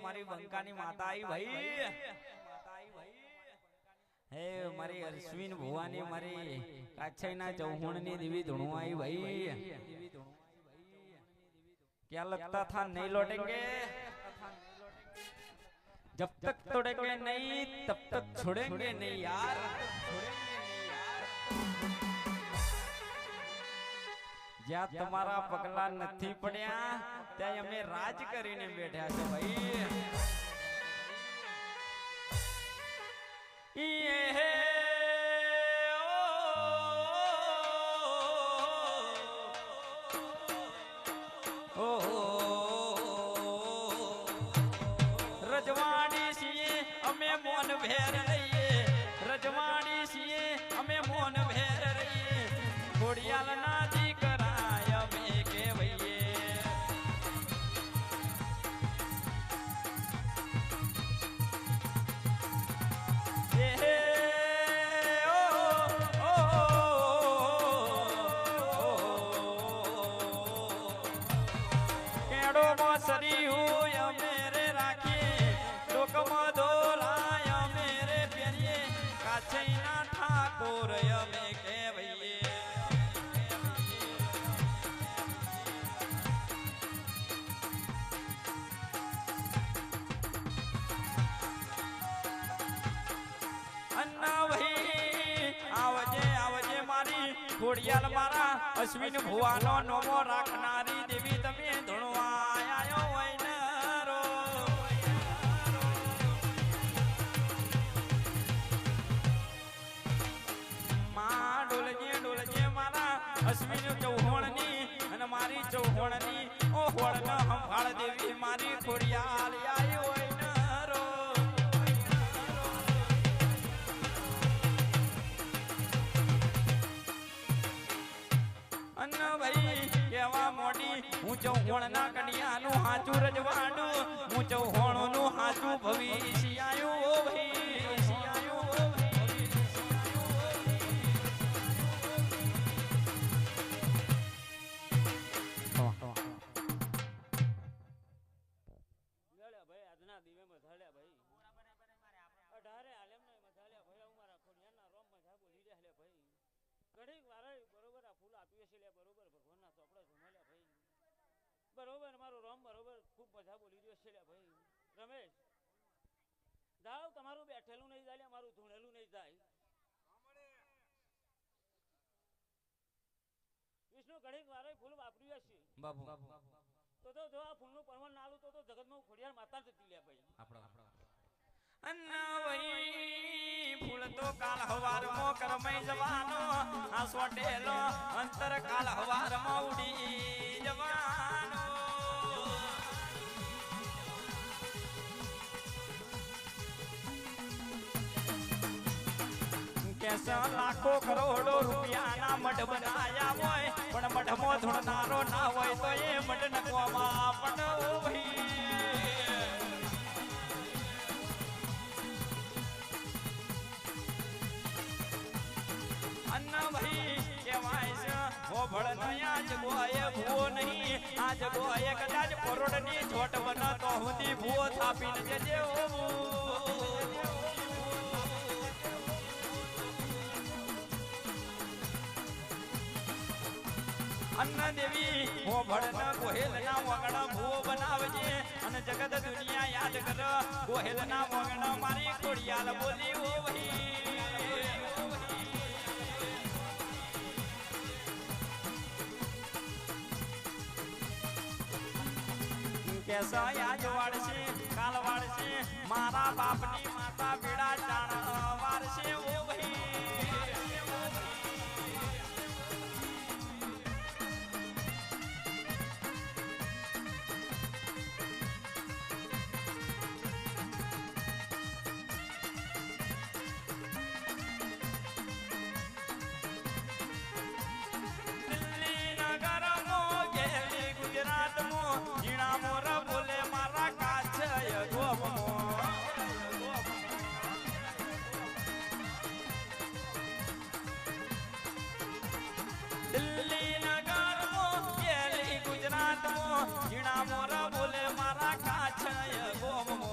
અમારી બંકાની માતા आई भाई हे मारी अश्विन भुवानी मारी काछईना चौहणनी देवी धुणु आई भाई क्या लगता था नहीं लौटेंगे जब तक तोड़ेंगे नहीं तब तक छोड़ेंगे नहीं यार જ્યાં તમારા પગલા નથી પડ્યા ત્યાં અમે રાજ કરીને બેઠા છે ભાઈ રજવાડી છીએ અમે મોન ભેર રહીએ રજવાડી છીએ અમે મોન ભેર રહીએ ઘોડિયાલ ના દીકરાય અમે કેવઈએ સરી હોય મેરે રાખીએ લોકમાં દોલાય મેરે પહેરીએ કાછઈના ઠાકોર અમે કહેવાઈએ अन्ना भाई आवजे आवजे मारी घोड़ियाल मारा अश्विन भुવાનો नोमो રાખનારી દેવી તમે ધણવા આયો વૈનરો માં ડોલજે મારા અશ્વિન ચૌહાણની અને મારી ચૌહાણની ઓ હોળન સંભાળ દેવી મારી ઘોડિયાલ આયો વૈનરો અન્ન ભાઈ કેવા મોડી હું ચૌહાણના કડિયાનું હાચું રજવાડું હું ચૌહાણનું હાચું ભવિષ્યાયું ઓ ભાઈ શિયાયું ઓ ભાઈ આજના દીવે મધાલ્યા ભાઈ 18 આલેમને મધાલ્યા ભાઈ અમારા ખોડિયાના રોમ મધા બોલી રહ્યા ભાઈ ઘડીક વારે બરોબર આ ફૂલ આપીએ છે લે બરોબર ભગવાનના ચોપડા ઝુમાલ્યા ભાઈ બરોબર મારું રોમ બરોબર ખૂબ મજા બોલી રહ્યો છે લે ભાઈ રમેશ જાવ તમારું બેઠેલું નહીં જાય મારું ધૂણેલું નહીં જાય વિષ્ણુ ઘડીક વારે ફૂલ વાપર્યું છે બાબુ તો જો આ ફૂલનું પરમાણ નાલું તો જગતમાં ખોડિયાર માતા જતી લે ભાઈ આપણો अन्ना वही फूल तो काल हवार मो करमई जवानो आ सोटेलो अंतर काल हवार मो उड़ी जवानो कैसा लाखो करोड़ो रुपया ना मठ बनाया होय पण मठ मो धुणनारो ना होय तो ये मठ नकोमा पण ओ भाई अन्ना भाई केवाय છે હોભળ નયા જગોએ ભૂવો નહીં આ જગોએ કદાચ પરોડની છોટ બનો તો હુંદી ભૂવો થાપીને જજે ઓ અન્ન દેવી હોભળ ન ગોહેલ ના વગણ ભૂવો બનાવજે અને જગત દુનિયા યાદ કર ગોહેલ ના વગણ મારી ખોડિયાલ બોલી ઓ ભાઈ कैसा आज वाड़से काल वाड़से मारा बापनी माता बेड़ा जान वारसे ओ भाई दिल्ली नगर मो गेली गुजरात मो जीणा मोर बोले मारा काछय गोमो दिल्ली नगर मो गेली गुजरात मो जीणा मोर बोले मारा काछय गोमो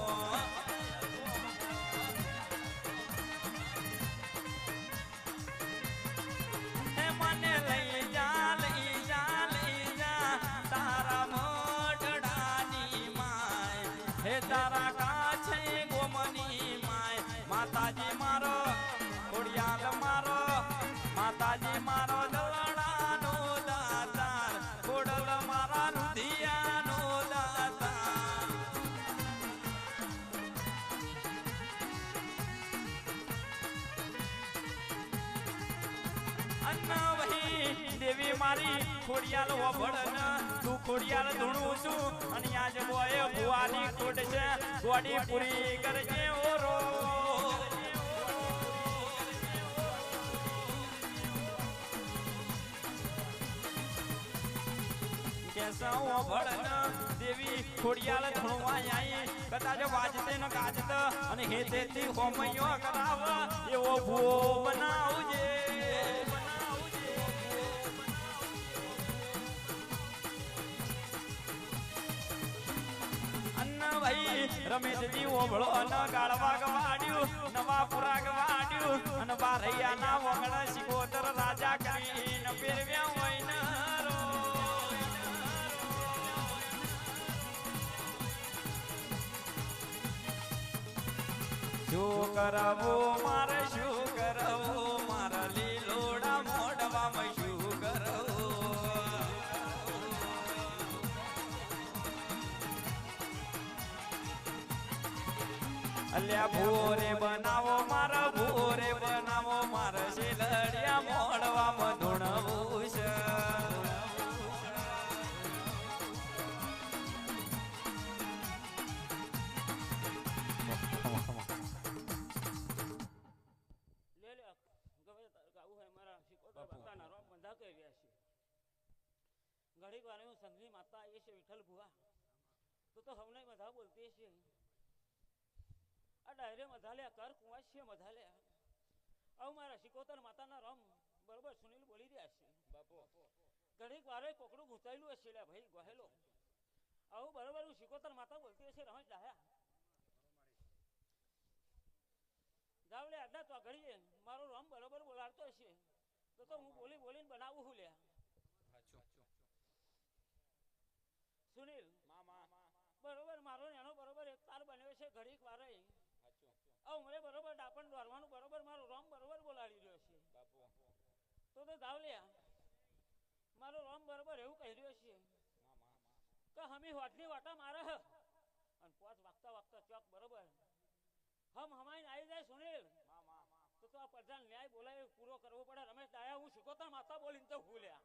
તારા કાછે ગોમની માય માતાજી મારો ખોડિયાલ મારો માતાજી મારો દલડાનો દાતાર ખોડલ મારા રુધિયાનો દાતાર દેવી મારી ખોડિયાલ વભળન તું ખોડિયાલ ધૂણું છું અને આજ બોય ભુવાની ખોડ છે ગોડી પૂરી કરજે ઓરો કેસા વભળન દેવી ખોડિયાલ ધૂણવા આઈ કદાચ વાજતે ન ગાજત અને હેતેથી હોમયો કરાવ એવો ભૂવો બનાવજે રમેશજી ઓભળો અન ગાળવા ગવાડ્યું નવાપુરા ગવાડ્યું અને બારૈયા ના વગણ સિકોતર રાજા કરીને પેરવ્યા હોય ન શું કરવું મારે શું કરવું મારા લીલોડા મોઢવામાં શું કરવું અલ્યા ભોરે બનાવો મારા ભોરે બનાવો મારા શેલડિયા મોડવામાં ધૂણવું છે ઘડીક વાર હું સંઘની માતા આવી છે વિઠ્ઠલ ભુવા તો હમને બધા બોલતી છે આ ડાયરે મધાલ્યા કર કુંવાસ છે મધાલ્યા આવ મારા શિકોતર માતાના રામ બરોબર સુનિલ બોલી રહ્યા છે બાપો ઘડીક વારે કોકડું ઘૂંચાયેલું હશે લ્યા ભાઈ ગહેલો આવું બરોબર હું શિકોતર માતા બોલતી હશે રમેશ ડાયા જાવ લે આડા તો ઘડીએ મારો રામ બરોબર બોલાડતો હશે તો હું બોલી બોલીને બનાવું હું લ્યા સુનિલ બરોબર મારો એનો બરોબર એક તાર બન્યો છે ઘડીક વારે મને બરોબર ડાપણ દોરવાનું બરોબર મારો રોમ બરોબર બોલાડી રહ્યો છે તો જાવ લ્યા મારો રોમ બરોબર એવું કહી રહ્યો છે કે હમી હોટની વાટા મારે અને પોચ વાગતા વાગતા ચોક બરોબર હમાઈને આવી જાય સુનિલ તો આ પ્રજાને ન્યાય બોલાય પૂરો કરવો પડે રમેશ ડાયા હું શીખોતર માતા બોલીને તો ભૂલ્યા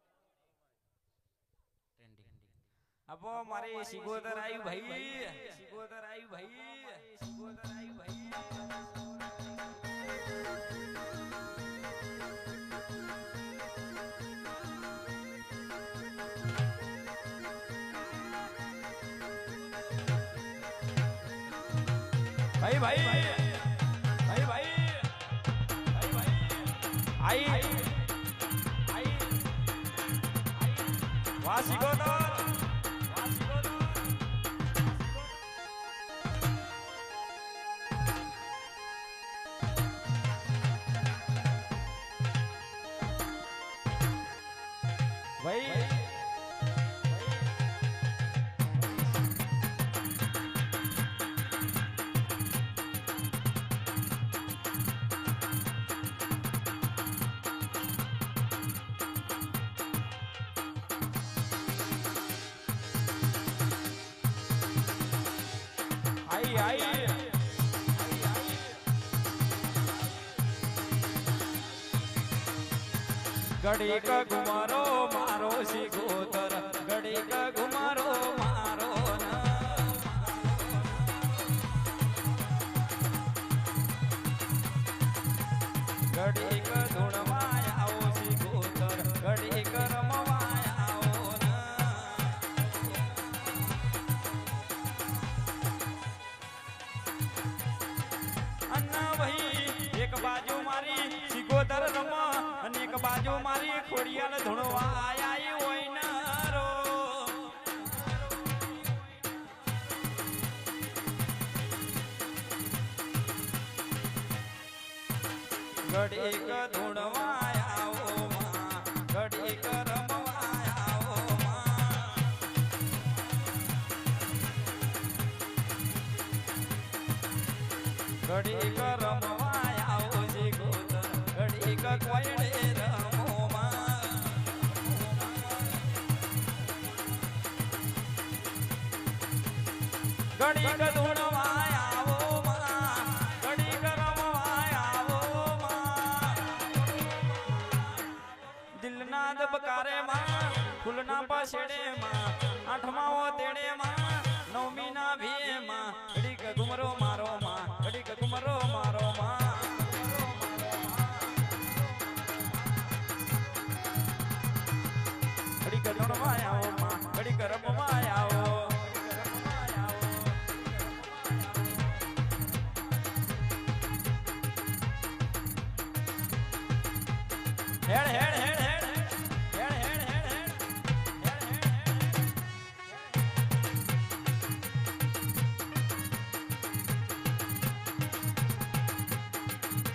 અબો મારી સિગોદર આવ્યું ભાઈ સિગોદર આવ્યું ભાઈ સિગોદર આવ્યું ભાઈ ભાઈ ભાઈ ભાઈ ભાઈ આઈ વાહ સિગોદર ઘડીક ઘુમારો મારો શિકોતર ઘડીક ઘુમારો મારો ઘડીક ધૂણવાય આવો શિકોતર ઘડીક રમવાય આવો અન્ના ભાઈ એક બાજુ મારી શિકોતર રમા અને એક બાજુ મારી ખોડિયાલ ધૂણવા આયા હોય ન રો ઘડીક ધૂણવા આવો માં ઘડીક રમવા આવો માં ઘડીક રમવા આવો છે ગોતર ઘડીક કોયડે રમો માં ઘડીક ધૂણવા આવો માં ઘડીક રમવા આવો માં દિલના દબકારે માં ફૂલના પાછેડે માં આઠમાઓ તેડે માં નવમી ના ભીએ માં ઘડીક ઘુમરો મારો માં ઘડીક ઘુમરો મારો માં ઘડીક ધૂણવા આવો માં ઘડીક રમવા આવો હેડ હેડ